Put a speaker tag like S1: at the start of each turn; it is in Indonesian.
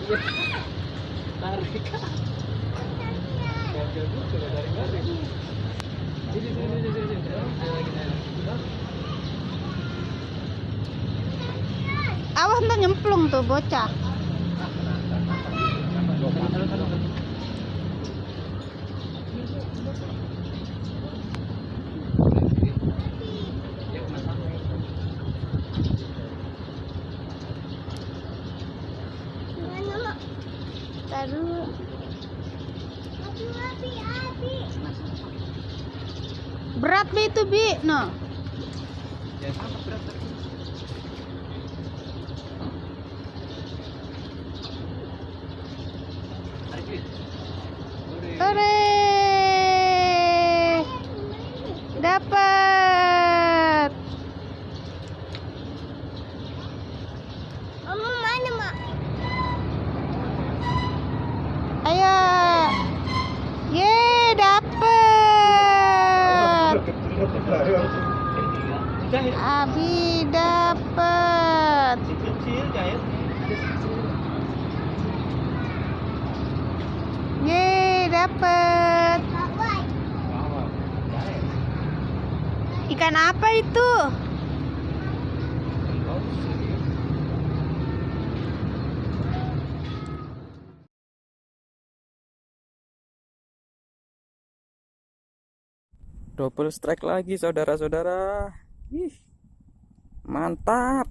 S1: Tarik. Gabut sudah tarik. Sini.
S2: Awas ntar nyemplung tuh bocah. Taruh. Berat Bi itu Bi, no. Ore, dapat. Mama mana mak? Ayo, ye dapat. Abi dapat. Ye dapat. Ikan apa itu?
S3: Double strike lagi saudara-saudara. Ih, mantap.